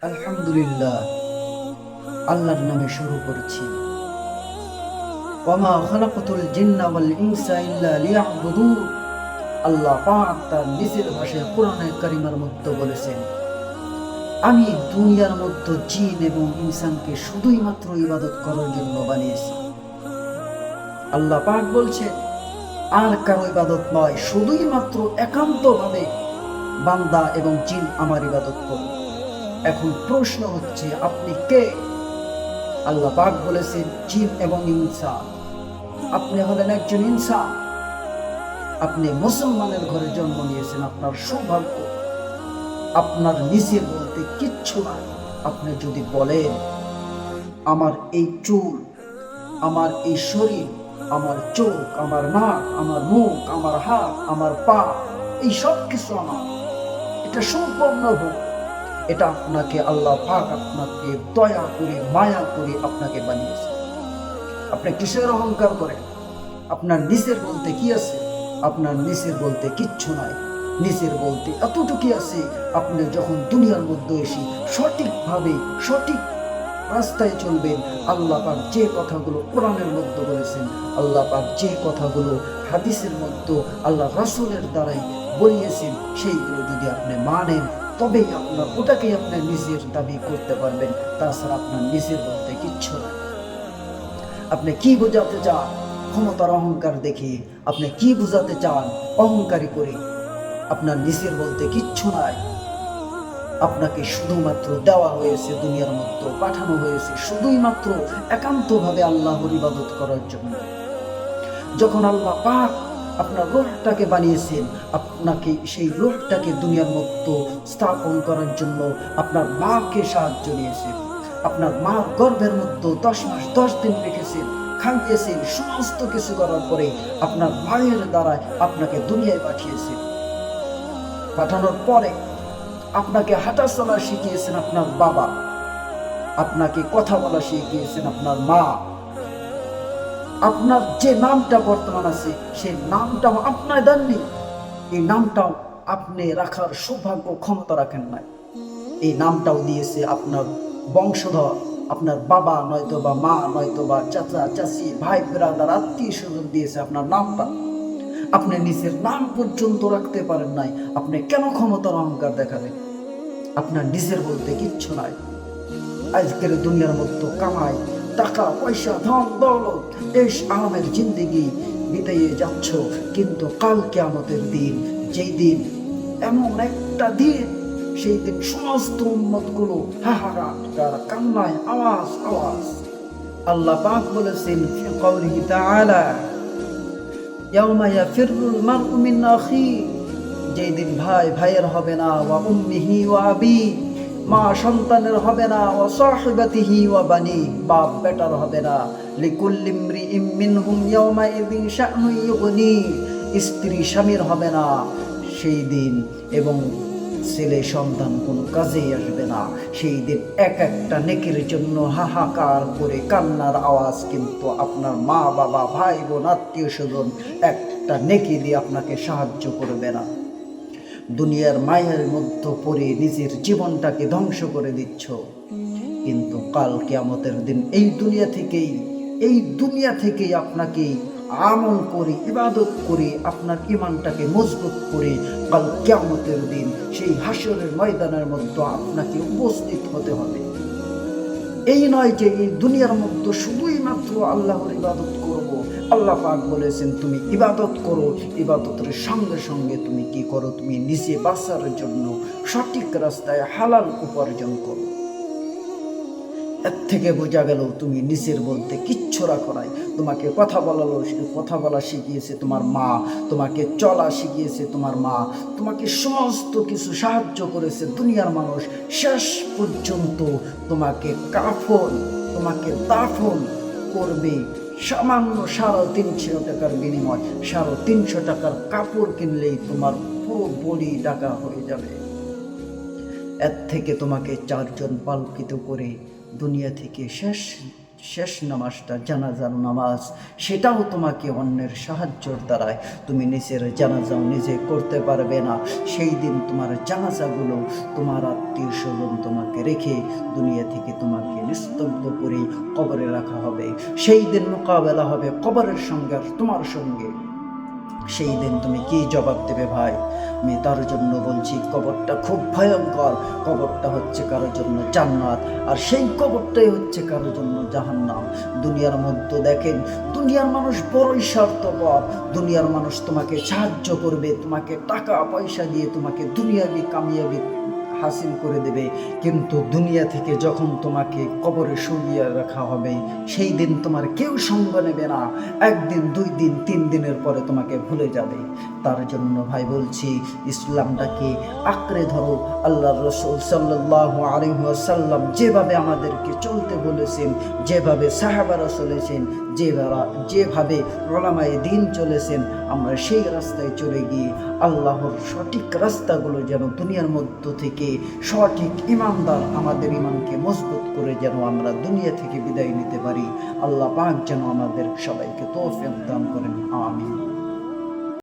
আলহামদুলিল্লাহ, আল্লাহর নামে শুরু করছি। ওয়ামা খালাকাতুল জিন্না ওয়াল ইনসা ইল্লা লিয়াবুদুন। আল্লাহ পাক তার নিজের ভাষায় কোরআনে কারিমার মধ্যে বলেছেন, আমি দুনিয়ার মধ্যে জিন এবং ইনসানকে শুধুই মাত্র ইবাদত করার জন্য বানিয়েছি। আল্লাহ পাক বলছেন, আর কারো ইবাদত নয়, শুধুই মাত্র একান্তভাবে বান্দা এবং জিন আমার ইবাদত করবে। এখন প্রশ্ন হচ্ছে, আপনি কে? আল্লাহ পাক বলেছেন, জিন এবং ইনসান। আপনি হলেন একজন ইনসান, আপনি মুসলমানের ঘরে জন্ম নিয়েছেন, আপনার সৌভাগ্য। আপনার নিজের বলতে কিচ্ছু নাই। আপনি যদি বলেন, আমার এই চুল, আমার এই শরীর, আমার চোখ, আমার নাক, আমার মুখ, আমার হাত, আমার পা, এই সব কিছু আমার, এটা সম্পূর্ণ ভুল। এটা আপনাকে আল্লাহ পাক আপনাকে দয়া করে, মায়া করে আপনাকে বানিয়েছে। আপনি কিসের অহংকার করেন? আপনার নিজের বলতে কি আছে? আপনার নিজের বলতে কিচ্ছু নাই। নিজের বলতে এতটুকু আছে, আপনি যখন দুনিয়ার মধ্যে এসে সঠিকভাবে সঠিক রাস্তায় চলবেন, আল্লাহ পাক যে কথাগুলো কোরআনের মধ্যে বলেছেন, আল্লাহ পাক যে কথাগুলো হাদিসের মধ্যে আল্লাহ রাসূলের দ্বারাই বলিয়েছেন, সেইগুলো যদি আপনি মানেন, তবেই আপনার ওটাকেই আপনি নিজের দাবি করতে পারবেন। তাছাড়া আপনার নিজের বলতে কিচ্ছু নাই। আপনি কি বোঝাতে চান? ক্ষমতার অহংকার দেখে আপনি কি বোঝাতে চান? অহংকারী করে আপনার নিজের বলতে কিচ্ছু নাই। আপনাকে শুধুমাত্র দেওয়া হয়েছে, দুনিয়ার মধ্যে পাঠানো হয়েছে শুধুই মাত্র একান্তভাবে আল্লাহর ইবাদত করার জন্য। যখন আল্লাহ পাক আপনার রূহটাকে বানিয়েছেন, আপনাকে সেই রূহটাকে দুনিয়ার মধ্যে স্থাপন করার জন্য আপনার মাকে সাহায্য নিয়েছেন। আপনার মার গর্ভের মধ্যে 10 মাস 10 দিন রেখেছেন, খাইয়েছেন, সমস্ত কিছু করার পরে আপনার মায়ের দ্বারা আপনাকে দুনিয়ায় পাঠিয়েছেন। পাঠানোর পরে আপনাকে হাঁটা চলা শিখিয়েছেন আপনার বাবা, আপনাকে কথা বলা শিখিয়েছেন আপনার মা। আপনার যে নামটা বর্তমান আছে, সেই নামটাও আপনার দেননি। এই নামটাও আপনি রাখার সৌভাগ্য ক্ষমতা রাখেন নাই। এই নামটাও দিয়েছে আপনার বংশধর, আপনার বাবা নয়তো বা মা, নয়তো বা চাচা চাচি, ভাই ব্রাদার, আত্মীয় স্বজন দিয়েছে আপনার নামটা। আপনি নিজের নাম পর্যন্ত রাখতে পারেন নাই। আপনি কেন ক্ষমতার অহংকার দেখাবেন? আপনার নিজের বলতে কিচ্ছু নাই। আজকের দুনিয়ার মধ্যে কামাই, টাকা পয়সা, ধন দৌলত, এশ আরামের জিন্দেগি বিতাইয়ে যাচ্ছ, কিন্তু কাল কিয়ামতের দিন, যেই দিন, এমন একটা দিন, সেই দিন সমস্ত উম্মতগুলো হাহাকার, কান্নায় আওয়াজ আওয়াজ। আল্লাহ পাক বলেছেন ফি কওলিহি তাআলা, ইয়াউমা ইয়াফিরুল মারউ মিন আখি, যেই দিন ভাই ভাইয়ের হবে না, ওয়া উম্মিহি ওয়া আবি, মা সন্তানের হবে না, ওয়া সাহিবাতিহি ওয়া বানি, বাপ বেটার হবে না, লিকুল্লি ইমরিইম মিনহুম ইয়াউমা ইযিন শা'নুন ইউগনি, স্ত্রী স্বামীর হবে না সেই দিন, এবং ছেলে সন্তান কোনো কাজেই আসবে না সেই দিন। এক একটা নেকির জন্য হাহাকার করে কান্নার আওয়াজ, কিন্তু আপনার মা বাবা, ভাই বোন, আত্মীয় স্বজন একটা নেকি দিয়ে আপনাকে সাহায্য করবে না। দুনিয়ার মায়ের মধ্যে পড়ে নিজের জীবনটাকে ধ্বংস করে দিচ্ছ, কিন্তু কাল কিয়ামতের দিন এই দুনিয়া থেকেই আপনাকে আমল করে, ইবাদত করে, আপনার ঈমানটাকে মজবুত করে কাল কিয়ামতের দিন সেই হাসরের ময়দানের মধ্যে আপনাকে উপস্থিত হতে হবে। এই নয় যে এই দুনিয়ার মধ্যে শুধুই মাত্র আল্লাহর ইবাদত করব। আল্লাহ পাক বলেছেন, তুমি ইবাদত করো, ইবাদতের সঙ্গে সঙ্গে তুমি কি করো? তুমি নিজে বাঁচার জন্য সঠিক রাস্তায় হালাল উপার্জন করো। এর থেকে বোঝা গেল তুমি নিজের বলতে কিচ্ছু রাখো নাই। তোমাকে কথা বলা শিখিয়েছে তোমার মা, তোমাকে চলা শিখিয়েছে তোমার মা, তোমাকে সমস্ত কিছু সাহায্য করেছে দুনিয়ার মানুষ। শেষ পর্যন্ত তোমাকে কাফন, তোমাকে দাফন করবে সামান্য 350 টাকার বিনিময়। 350 টাকার কাপড় কিনলেই তোমার পুরো বডি টাকা হয়ে যাবে। এর থেকে তোমাকে 4 জন পালকিত করে দুনিয়া থেকে শেষ শেষ নামাজটা জানাজার নামাজ, সেটাও তোমাকে অন্যের সাহায্যর দ্বারায় তুমি নিজের জানাজাও নিজে করতে পারবে না। সেই দিন তোমার জানাজাগুলো তোমার আত্মীয় স্বজন তোমাকে রেখে দুনিয়া থেকে তোমাকে নিস্তব্ধ করে কবরে রাখা হবে। সেই দিন মোকাবেলা হবে কবরের সঙ্গে আর তোমার সঙ্গে। সেই দিন তুমি কি জবাব দেবে ভাই? আমি তার জন্য বলছি, কবরটা খুব ভয়ঙ্কর। কবরটা হচ্ছে কারোর জন্য জান্নাত, আর সেই কবরটাই হচ্ছে কারোর জন্য জাহান্নাম। দুনিয়ার মধ্যে দেখেন, দুনিয়ার মানুষ বড়ই স্বার্থপর। দুনিয়ার মানুষ তোমাকে সাহায্য করবে, তোমাকে টাকা পয়সা দিয়ে তোমাকে দুনিয়াবি কামিয়াবি হাসিল করে দেবে, কিন্তু দুনিয়া থেকে যখন তোমাকে কবরে শুইয়ে রাখা হবে, সেই দিন তোমার কেউ সঙ্গ নেবে না। একদিন, 2 দিন, 3 দিনের পরে তোমাকে ভুলে যাবে। তার জন্য ভাই বলছি, ইসলামটাকে আঁকড়ে ধরো। আল্লাহ রাসূল সাল্লাল্লাহু আলাইহি ওয়াসাল্লাম যেভাবে আমাদেরকে চলতে বলেছেন, যেভাবে সাহাবারা চলেছেন, যেভাবে উলামায়ে দ্বীন চলেছেন, আমরা সেই রাস্তায় চলে গিয়ে আল্লাহর সঠিক রাস্তাগুলো যেন দুনিয়ার মধ্য থেকে সঠিক ইমানদার আমাদের ইমানকে মজবুত করে যেন আমরা দুনিয়া থেকে বিদায় নিতে পারি। আল্লাহ পাক যেন আমাদের সবাইকে তৌফিক দান করেন। আমিন।